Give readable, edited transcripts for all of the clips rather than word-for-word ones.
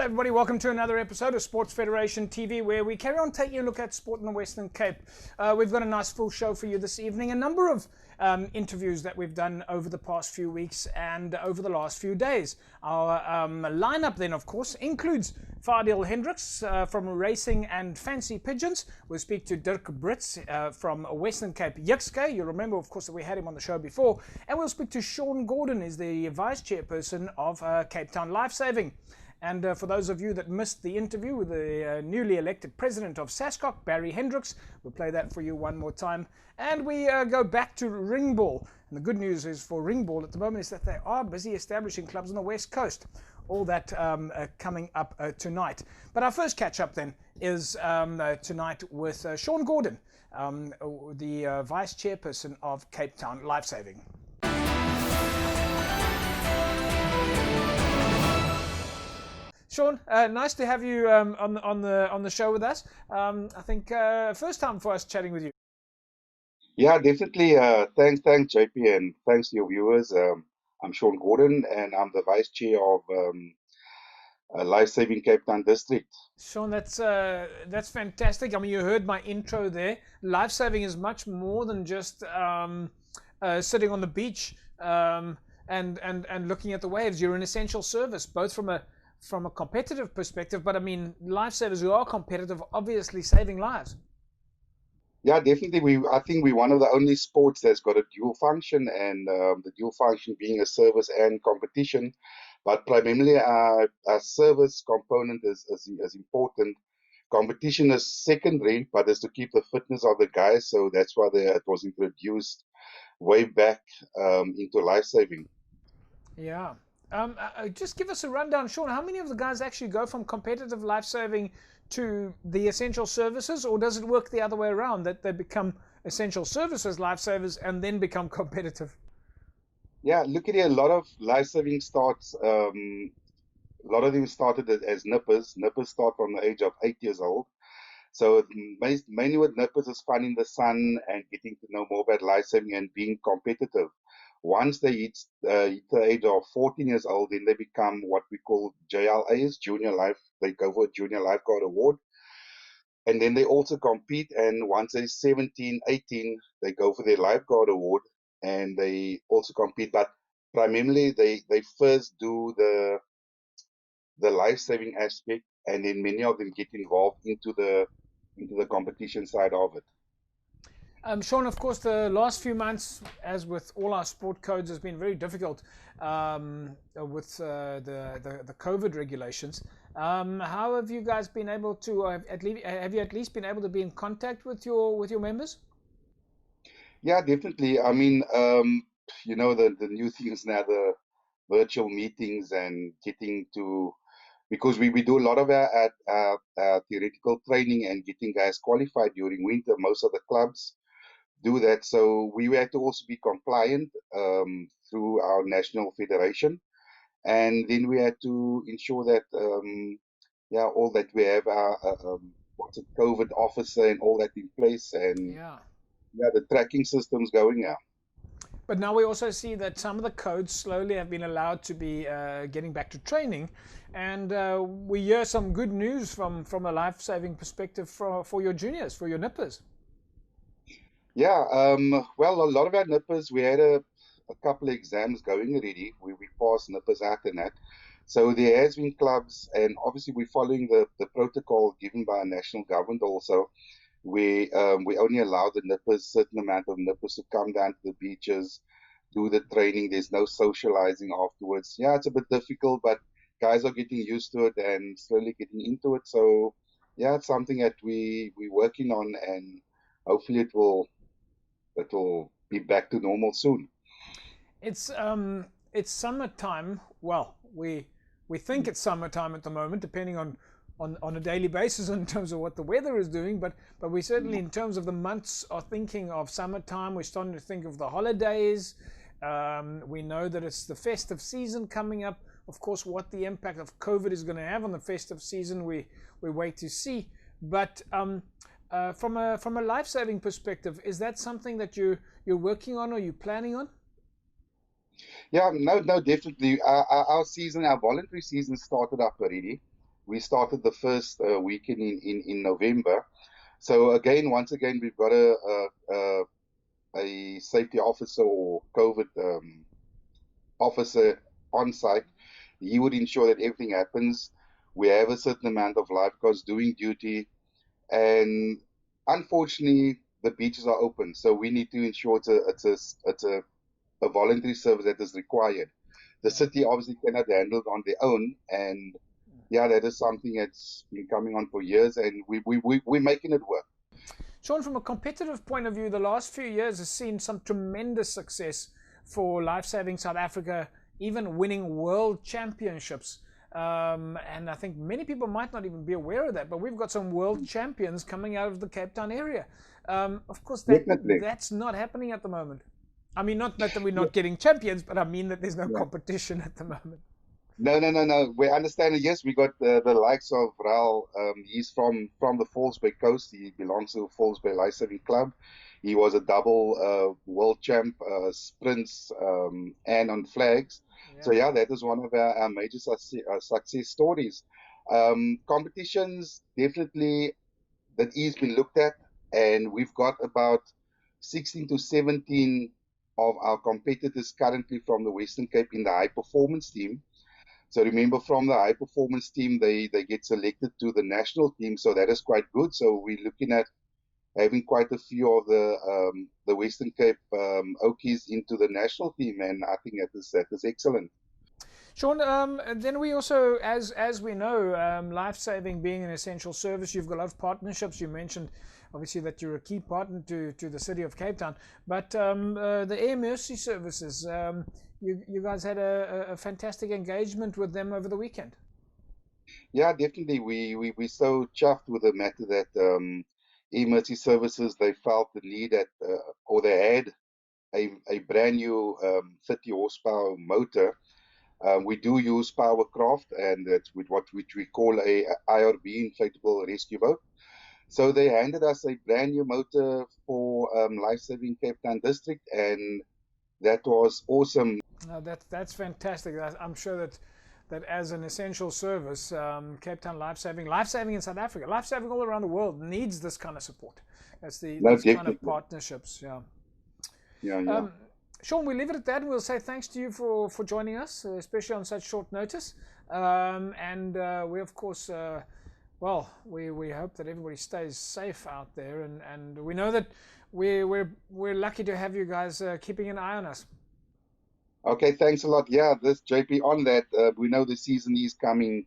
Hello everybody, welcome to another episode of Sports Federation TV, where we carry on taking a look at sport in the Western Cape. We've got a nice full show for you this evening, a number of interviews that we've done over the past few weeks and over the last few days. Our lineup then, of course, includes Fadil Hendricks from Racing and Fancy Pigeons. We'll speak to Dirk Brits from Western Cape Ch263. You remember, of course, that we had him on the show before. And we'll speak to Sean Gordon, who's the Vice Chairperson of Cape Town Lifesaving. And for those of you that missed the interview with the newly elected president of SASCOC, Barry Hendricks, we'll play that for you one more time. And we go back to ringball. And the good news is for ringball at the moment is that they are busy establishing clubs on the West Coast. All that coming up tonight. But our first catch-up then is tonight with Sean Gordon, the Vice Chairperson of Cape Town Lifesaving. Sean, nice to have you on the show with us. I think first time for us chatting with you. Yeah, definitely. Thanks, JP, and thanks to your viewers. I'm Sean Gordon, and I'm the Vice Chair of Lifesaving Cape Town District. Sean, that's fantastic. I mean, you heard my intro there. Lifesaving is much more than just sitting on the beach and looking at the waves. You're an essential service, both from a competitive perspective, but I mean, lifesavers who are competitive, obviously saving lives. Yeah, definitely. I think we're one of the only sports that's got a dual function, and the dual function being a service and competition. But primarily, our service component is important. Competition is secondary, but is to keep the fitness of the guys. So that's why it was introduced way back into lifesaving. Yeah. Just give us a rundown, Sean. How many of the guys actually go from competitive lifesaving to the essential services, or does it work the other way around, that they become essential services lifesavers and then become competitive? Yeah, look at it. A lot of lifesaving starts. A lot of them started as nippers. Nippers start from the age of 8 years old. So mainly with nippers is fun in the sun and getting to know more about lifesaving and being competitive. Once they hit the age of 14 years old, then they become what we call JLAs, Junior Life. They go for a Junior Lifeguard Award. And then they also compete. And once they're 17, 18, they go for their Lifeguard Award. And they also compete. But primarily, they first do the life-saving aspect. And then many of them get involved into the competition side of it. Sean, of course, the last few months, as with all our sport codes, has been very difficult with the COVID regulations. How have you guys been able to, have you at least been able to be in contact with your members? Yeah, definitely. I mean, the new things now, the virtual meetings and getting to, because we do a lot of our theoretical training and getting guys qualified during winter. Most of the clubs do that. So we had to also be compliant through our national federation. And then we had to ensure that, all that we have our COVID officer and all that in place. And the tracking system's going now. But now we also see that some of the codes slowly have been allowed to be getting back to training. And we hear some good news from a life-saving perspective for your juniors, for your nippers. Yeah, well, a lot of our nippers, we had a couple of exams going already. We passed nippers after that. So there has been clubs, and obviously we're following the protocol given by our national government also. We only allow the nippers, certain amount of nippers, to come down to the beaches, do the training. There's no socializing afterwards. Yeah, it's a bit difficult, but guys are getting used to it and slowly getting into it. So yeah, it's something that we're working on, and hopefully it will be back to normal soon. It's summertime. Well, we think it's summertime at the moment, depending on a daily basis in terms of what the weather is doing. But we certainly, in terms of the months, are thinking of summertime. We're starting to think of the holidays. We know that it's the festive season coming up. Of course, what the impact of COVID is going to have on the festive season, we wait to see. But from a life-saving perspective, is that something that you're working on or you're planning on? Yeah, no, definitely. Our season, our voluntary season started up already. we started the first weekend in November. So again, once again, we've got a safety officer or COVID officer on site. He would ensure that everything happens. We have a certain amount of lifeguards doing duty, and unfortunately, the beaches are open. So we need to ensure it's a voluntary service that is required. The city obviously cannot handle it on their own, and yeah, that is something that's been coming on for years, and we're making it work. Sean, from a competitive point of view, the last few years has seen some tremendous success for Lifesaving South Africa, even winning world championships. And I think many people might not even be aware of that, but we've got some world champions coming out of the Cape Town area. Of course, that's not happening at the moment. I mean, not that we're not getting champions, but I mean that there's no competition at the moment. No. We understand. Yes, we got the likes of Raul. He's from the Falls Bay coast. He belongs to the Falls Bay Lifesaving Club. He was a double world champ, sprints and on flags. Yeah. So yeah, that is one of our major success stories. Competitions definitely that he's been looked at, and we've got about 16 to 17 of our competitors currently from the Western Cape in the high performance team. So remember, from the high performance team, they get selected to the national team. So that is quite good. So we're looking at having quite a few of the Western Cape Okies into the national team, and I think that is excellent. Sean, then we also, as we know, Lifesaving being an essential service, you've got a lot of partnerships. You mentioned obviously that you're a key partner to the city of Cape Town, but the Air Mercy services, you guys had a fantastic engagement with them over the weekend. Yeah, definitely. We're so chuffed with the matter that Air Mercy services, they felt the need or they had a brand new 30 horsepower motor. We do use Powercraft, and that's which we call a IRB, inflatable rescue boat. So they handed us a brand new motor for Lifesaving Cape Town District, and that was awesome. No, that's fantastic. I'm sure that as an essential service, Cape Town Lifesaving in South Africa, Lifesaving all around the world needs this kind of support. That's these kind of partnerships. Yeah. Sean, we'll leave it at that. We'll say thanks to you for joining us, especially on such short notice. And we, of course, we hope that everybody stays safe out there. And we know that we're lucky to have you guys keeping an eye on us. Okay, thanks a lot. Yeah, this JP on that. We know the season is coming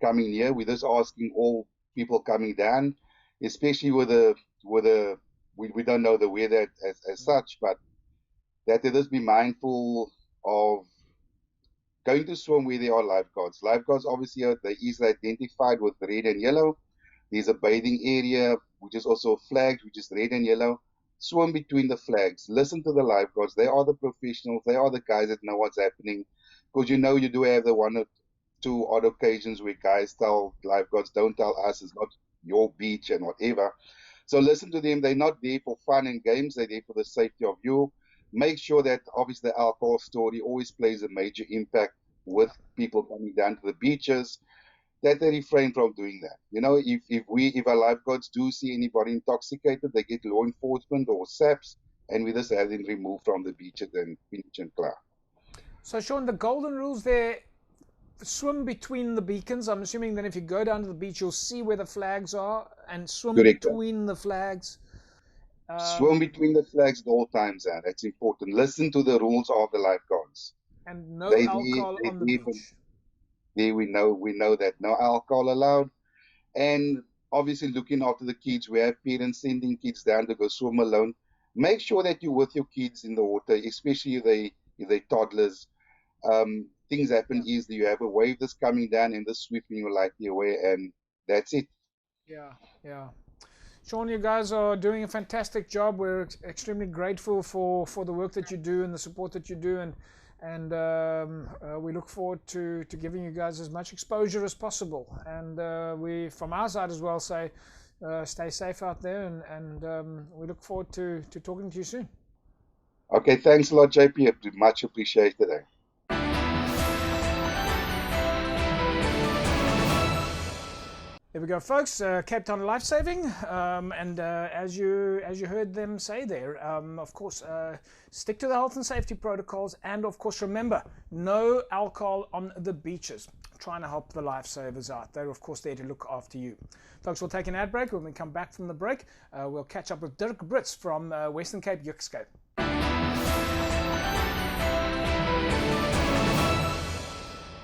near. We're just asking all people coming down, especially with we don't know the weather as such, but that they just be mindful of going to swim where there are lifeguards. Lifeguards obviously they're easily identified with red and yellow. There's a bathing area, which is also flagged, which is red and yellow. Swim between the flags. Listen to the lifeguards. They are the professionals. They are the guys that know what's happening. Because you do have the one or two odd occasions where guys tell lifeguards, don't tell us, it's not your beach and whatever. So listen to them. They're not there for fun and games. They're there for the safety of you. Make sure that obviously the alcohol story always plays a major impact with people coming down to the beaches, that they refrain from doing that. If our lifeguards do see anybody intoxicated, they get law enforcement or SAPs, and we just have them removed from the beaches and finish and clear. So Sean, the golden rules there, swim between the beacons. I'm assuming that if you go down to the beach, you'll see where the flags are and swim between the flags. Swim between the flags at all times, that's important. Listen to the rules of the lifeguards. And no alcohol on the beach. There we know that no alcohol allowed. And obviously looking after the kids. We have parents sending kids down to go swim alone. Make sure that you're with your kids in the water, especially if they toddlers. Things happen easily. You have a wave that's coming down and just sweeping you lightly away, and that's it. Yeah. Sean, you guys are doing a fantastic job. We're extremely grateful for the work that you do and the support that you do, and we look forward to giving you guys as much exposure as possible. And we, from our side as well, say stay safe out there, and we look forward to talking to you soon. Okay, thanks a lot, JP. Much appreciated. There we go, folks. Cape Town Lifesaving, and as you heard them say there, of course, stick to the health and safety protocols, and of course, remember, no alcohol on the beaches. Trying to help the lifesavers out. They're of course there to look after you, folks. We'll take an ad break. When we come back from the break, we'll catch up with Dirk Brits from Western Cape Ch263.